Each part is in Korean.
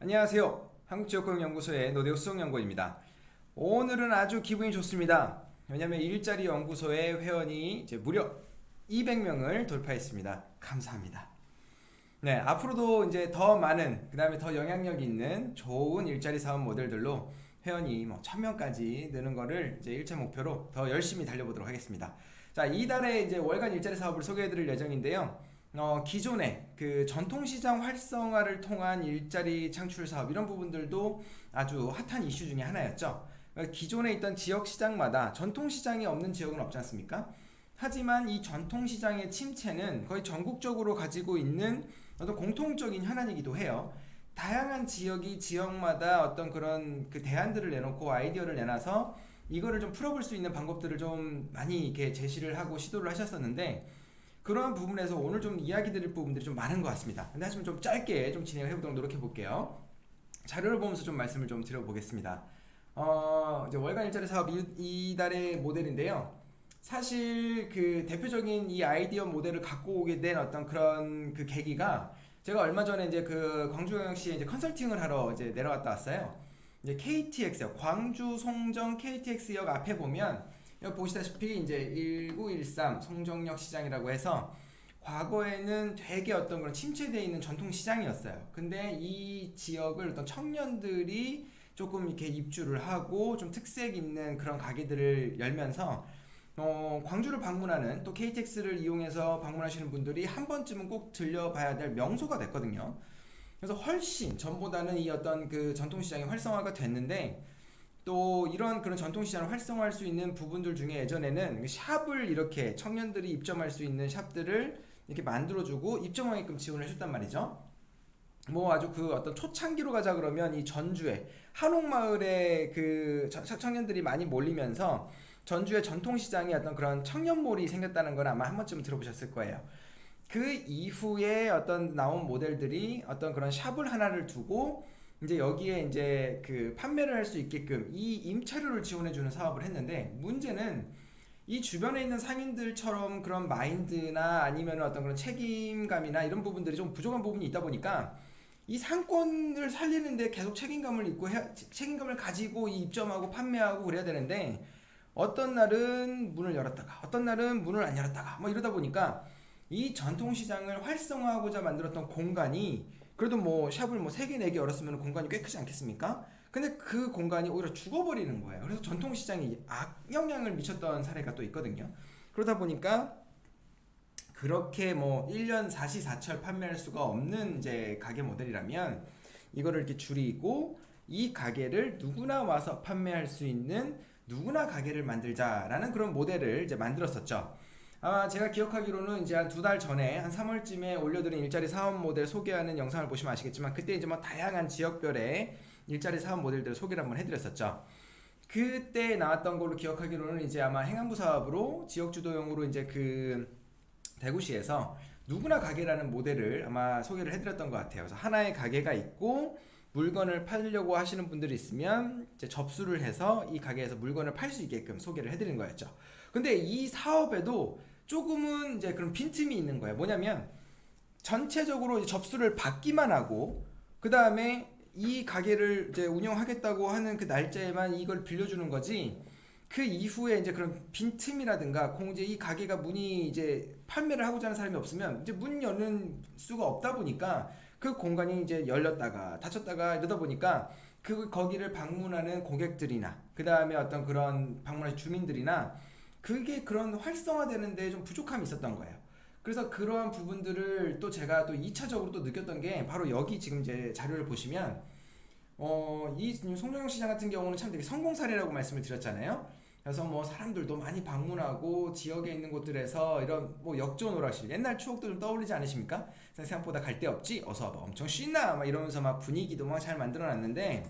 안녕하세요. 한국지역고용연구소의 노대우 수석연구원입니다. 오늘은 아주 기분이 좋습니다. 왜냐하면 일자리 연구소의 회원이 이제 무려 200명을 돌파했습니다. 감사합니다. 네, 앞으로도 이제 더 많은, 그 다음에 더 영향력 있는 좋은 일자리 사업 모델들로 회원이 1000명까지 느는 거를 이제 1차 목표로 더 열심히 달려보도록 하겠습니다. 자, 이달에 이제 월간 일자리 사업을 소개해드릴 예정인데요. 기존의 그 전통시장 활성화를 통한 일자리 창출 사업 이런 부분들도 아주 핫한 이슈 중에 하나였죠. 그러니까 기존에 있던 지역시장마다 전통시장이 없는 지역은 없지 않습니까? 하지만 이 전통시장의 침체는 거의 전국적으로 가지고 있는 어떤 공통적인 현안이기도 해요. 다양한 지역이 지역마다 어떤 그런 그 대안들을 내놓고 아이디어를 내놔서 이거를 좀 풀어볼 수 있는 방법들을 좀 많이 이렇게 제시를 하고 시도를 하셨었는데, 그런 부분에서 오늘 좀 이야기 드릴 부분들이 좀 많은 것 같습니다. 근데 하지만 좀 짧게 좀 진행을 해보도록 노력해 볼게요. 자료를 보면서 좀 말씀을 좀 드려보겠습니다. 이제 월간 일자리 사업 이달의 모델인데요. 사실 그 대표적인 이 아이디어 모델을 갖고 오게 된 어떤 그런 그 계기가, 제가 얼마 전에 이제 그 광주광역시에 이제 컨설팅을 하러 이제 내려갔다 왔어요. 이제 KTX역, 광주 송정 KTX역 앞에 보면 여기 보시다시피 이제 1913 송정역 시장이라고 해서 과거에는 되게 어떤 그런 침체되어 있는 전통 시장이었어요. 근데 이 지역을 어떤 청년들이 조금 이렇게 입주를 하고 좀 특색 있는 그런 가게들을 열면서 광주를 방문하는, 또 KTX를 이용해서 방문하시는 분들이 한 번쯤은 꼭 들려봐야 될 명소가 됐거든요. 그래서 훨씬 전보다는 이 어떤 그 전통시장이 활성화가 됐는데, 또 이런 그런 전통시장을 활성화할 수 있는 부분들 중에 예전에는 샵을, 이렇게 청년들이 입점할 수 있는 샵들을 이렇게 만들어주고 입점하게끔 지원을 해줬단 말이죠. 뭐 아주 그 어떤 초창기로 가자 그러면 이 전주에 한옥마을에 그 청년들이 많이 몰리면서 전주의 전통시장에 어떤 그런 청년몰이 생겼다는 걸 아마 한 번쯤 들어보셨을 거예요. 그 이후에 어떤 나온 모델들이 어떤 그런 샵을 하나를 두고 이제 여기에 이제 그 판매를 할 수 있게끔 이 임차료를 지원해주는 사업을 했는데, 문제는 이 주변에 있는 상인들처럼 그런 마인드나 아니면 어떤 그런 책임감이나 이런 부분들이 좀 부족한 부분이 있다 보니까 이 상권을 살리는데 계속 책임감을 있고 책임감을 가지고 입점하고 판매하고 그래야 되는데, 어떤 날은 문을 열었다가 어떤 날은 문을 안 열었다가 뭐 이러다 보니까 이 전통시장을 활성화하고자 만들었던 공간이, 그래도 뭐 샵을 뭐 3개 4개 열었으면 공간이 꽤 크지 않겠습니까? 근데 그 공간이 오히려 죽어버리는 거예요. 그래서 전통시장이 악영향을 미쳤던 사례가 또 있거든요. 그러다 보니까 그렇게 뭐 1년 사시사철 판매할 수가 없는 이제 가게 모델이라면 이거를 이렇게 줄이고 이 가게를 누구나 와서 판매할 수 있는 누구나 가게를 만들자라는 그런 모델을 이제 만들었었죠. 아마 제가 기억하기로는 이제 한 2달 전에 한 3월쯤에 올려드린 일자리 사업 모델 소개하는 영상을 보시면 아시겠지만, 그때 이제 뭐 다양한 지역별의 일자리 사업 모델들을 소개를 한번 해드렸었죠. 그때 나왔던 걸로 기억하기로는 이제 아마 행안부 사업으로 지역주도용으로 이제 그 대구시에서 누구나 가게라는 모델을 아마 소개를 해드렸던 것 같아요. 그래서 하나의 가게가 있고 물건을 팔려고 하시는 분들이 있으면 이제 접수를 해서 이 가게에서 물건을 팔 수 있게끔 소개를 해드린 거였죠. 근데 이 사업에도 조금은 이제 그런 빈틈이 있는 거예요. 뭐냐면 전체적으로 이제 접수를 받기만 하고 그 다음에 이 가게를 이제 운영하겠다고 하는 그 날짜에만 이걸 빌려주는 거지, 그 이후에 이제 그런 빈틈이라든가 이제 이 가게가 문이 이제 판매를 하고자 하는 사람이 없으면 이제 문 여는 수가 없다 보니까 그 공간이 이제 열렸다가 닫혔다가 이러다 보니까 그 거기를 방문하는 고객들이나 그 다음에 어떤 그런 방문하는 주민들이나 그게 그런 활성화되는 데 좀 부족함이 있었던 거예요. 그래서 그러한 부분들을 또 제가 또 2차적으로 또 느꼈던 게 바로 여기 지금 이제 자료를 보시면 이 송정역 시장 같은 경우는 참 되게 성공 사례라고 말씀을 드렸잖아요. 그래서 뭐 사람들도 많이 방문하고 지역에 있는 곳들에서 이런 뭐 역전 오락실, 옛날 추억도 좀 떠올리지 않으십니까? 생각보다 갈 데 없지? 어서 와봐, 엄청 신나! 막 이러면서 막 분위기도 막 잘 만들어 놨는데,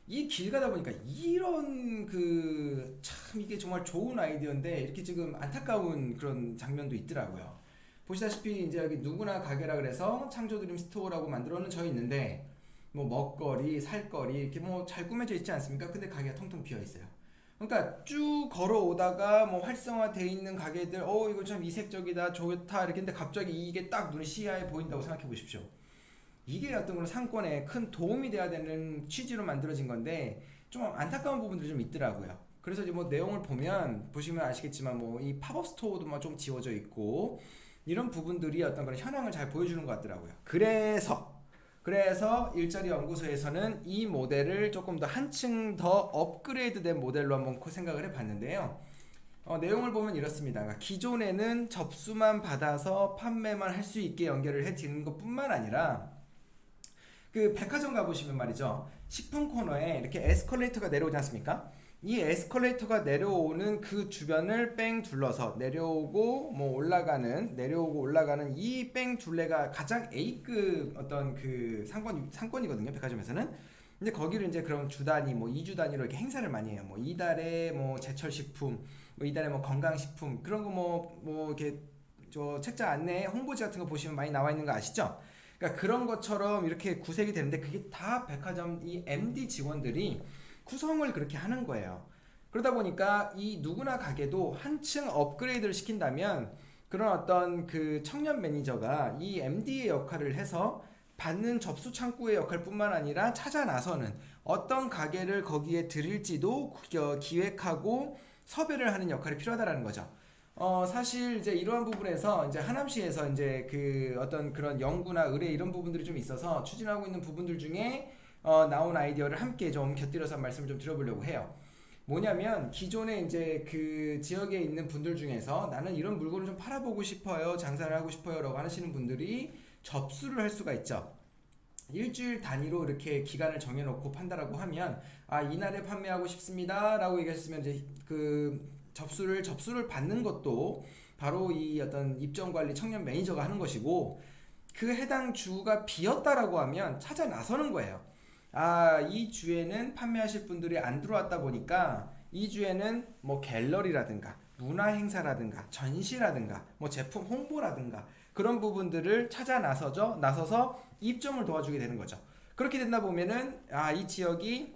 이 길 가다 보니까 이런 그 참 이게 정말 좋은 아이디어인데 이렇게 지금 안타까운 그런 장면도 있더라고요. 보시다시피 이제 여기 누구나 가게라 그래서 창조드림 스토어라고 만들어는 져 있는데, 뭐 먹거리, 살거리 이렇게 뭐 잘 꾸며져 있지 않습니까? 근데 가게가 텅텅 비어 있어요. 그러니까 쭉 걸어오다가 뭐 활성화돼 있는 가게들, 이거 참 이색적이다, 좋다 이렇게 했는데 갑자기 이게 딱 눈에 시야에 보인다고 생각해 보십시오. 이게 어떤 그런 상권에 큰 도움이 돼야 되는 취지로 만들어진 건데 좀 안타까운 부분들이 좀 있더라고요. 그래서 이제 뭐 내용을 보시면 아시겠지만 뭐 이 팝업 스토어도 막 좀 지워져 있고 이런 부분들이 어떤 그런 현황을 잘 보여주는 것 같더라고요. 그래서 일자리 연구소에서는 이 모델을 조금 더 한층 더 업그레이드된 모델로 한번 생각을 해봤는데요. 내용을 보면 이렇습니다. 그러니까 기존에는 접수만 받아서 판매만 할 수 있게 연결을 해드리는 것뿐만 아니라 그 백화점 가보시면 말이죠. 식품 코너에 이렇게 에스컬레이터가 내려오지 않습니까? 이 에스컬레이터가 내려오는 그 주변을 뺑 둘러서 내려오고 올라가는 이 뺑 둘레가 가장 A급 어떤 그 상권이거든요. 백화점에서는. 근데 거기를 이제 그럼 주 단위, 뭐 2주 단위로 이렇게 행사를 많이 해요. 뭐 이달에 뭐 제철 식품, 뭐 이달에 뭐 건강 식품 그런 거 뭐 이렇게 저 책자 안내 홍보지 같은 거 보시면 많이 나와 있는 거 아시죠? 그러니까 그런 것처럼 이렇게 구색이 되는데 그게 다 백화점 이 MD 직원들이 구성을 그렇게 하는 거예요. 그러다 보니까 이 누구나 가게도 한층 업그레이드를 시킨다면 그런 어떤 그 청년 매니저가 이 MD의 역할을 해서 받는 접수 창구의 역할뿐만 아니라 찾아 나서는 어떤 가게를 거기에 드릴지도 기획하고 섭외를 하는 역할이 필요하다라는 거죠. 사실 이제 이러한 부분에서 이제 하남시에서 이제 그 어떤 그런 연구나 의뢰 이런 부분들이 좀 있어서 추진하고 있는 부분들 중에 나온 아이디어를 함께 좀 곁들여서 말씀을 좀 드려보려고 해요. 뭐냐면 기존에 이제 그 지역에 있는 분들 중에서 나는 이런 물건을 좀 팔아보고 싶어요, 장사를 하고 싶어요 라고 하시는 분들이 접수를 할 수가 있죠. 일주일 단위로 이렇게 기간을 정해놓고 판다라고 하면 이날에 판매하고 싶습니다 라고 얘기하셨으면 이제 그 접수를 받는 것도 바로 이 어떤 입점관리 청년 매니저가 하는 것이고 그 해당 주가 비었다라고 하면 찾아 나서는 거예요. 이 주에는 판매하실 분들이 안 들어왔다 보니까 이 주에는 뭐 갤러리라든가 문화 행사라든가 전시라든가 뭐 제품 홍보라든가 그런 부분들을 찾아 나서서 입점을 도와주게 되는 거죠. 그렇게 된다 보면은 이 지역이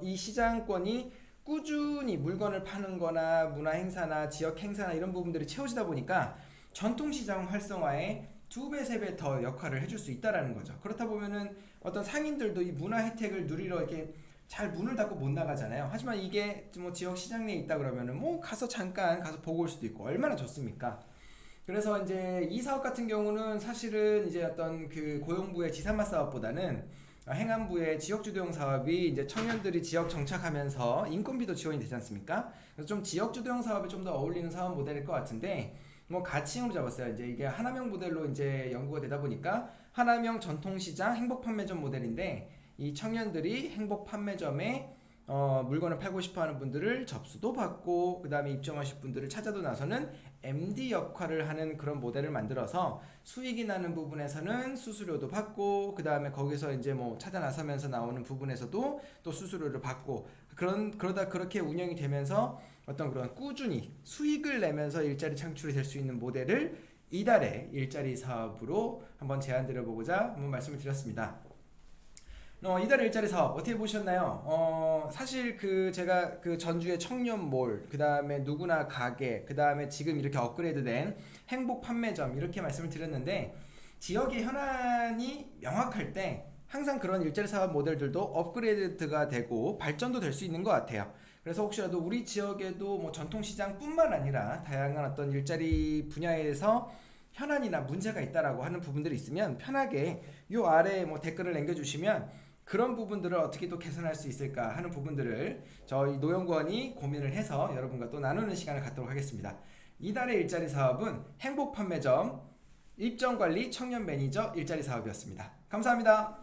이 시장권이 꾸준히 물건을 파는 거나 문화 행사나 지역 행사나 이런 부분들이 채워지다 보니까 전통시장 활성화에 2배, 3배 더 역할을 해줄 수 있다라는 거죠. 그렇다 보면은 어떤 상인들도 이 문화 혜택을 누리러 이렇게 잘 문을 닫고 못 나가잖아요. 하지만 이게 뭐 지역 시장 내에 있다 그러면은 뭐 잠깐 가서 보고 올 수도 있고 얼마나 좋습니까? 그래서 이제 이 사업 같은 경우는 사실은 이제 어떤 그 고용부의 지산마 사업보다는 행안부의 지역주도형 사업이 이제 청년들이 지역 정착하면서 인건비도 지원이 되지 않습니까? 그래서 좀 지역주도형 사업에 좀 더 어울리는 사업 모델일 것 같은데 뭐 가치형으로 잡았어요. 이제 이게 하나명 모델로 이제 연구가 되다 보니까 하나명 전통시장 행복판매점 모델인데 이 청년들이 행복판매점에 물건을 팔고 싶어하는 분들을 접수도 받고 그 다음에 입점하실 분들을 찾아도 나서는 MD 역할을 하는 그런 모델을 만들어서 수익이 나는 부분에서는 수수료도 받고 그 다음에 거기서 이제 뭐 찾아 나서면서 나오는 부분에서도 또 수수료를 받고 그러다 그렇게 운영이 되면서 어떤 그런 꾸준히 수익을 내면서 일자리 창출이 될 수 있는 모델을 이달에 일자리 사업으로 한번 제안 드려보고자 한번 말씀을 드렸습니다. 이달의 일자리 사업 어떻게 보셨나요? 사실 제가 그 전주의 청년몰, 그 다음에 누구나 가게, 그 다음에 지금 이렇게 업그레이드된 행복 판매점 이렇게 말씀을 드렸는데 지역의 현안이 명확할 때 항상 그런 일자리 사업 모델들도 업그레이드가 되고 발전도 될 수 있는 것 같아요. 그래서 혹시라도 우리 지역에도 뭐 전통시장뿐만 아니라 다양한 어떤 일자리 분야에서 현안이나 문제가 있다라고 하는 부분들이 있으면 편하게 요 아래에 뭐 댓글을 남겨주시면 그런 부분들을 어떻게 또 개선할 수 있을까 하는 부분들을 저희 노연구원이 고민을 해서 여러분과 또 나누는 시간을 갖도록 하겠습니다. 이달의 일자리 사업은 행복판매점 입점관리 청년 매니저 일자리 사업이었습니다. 감사합니다.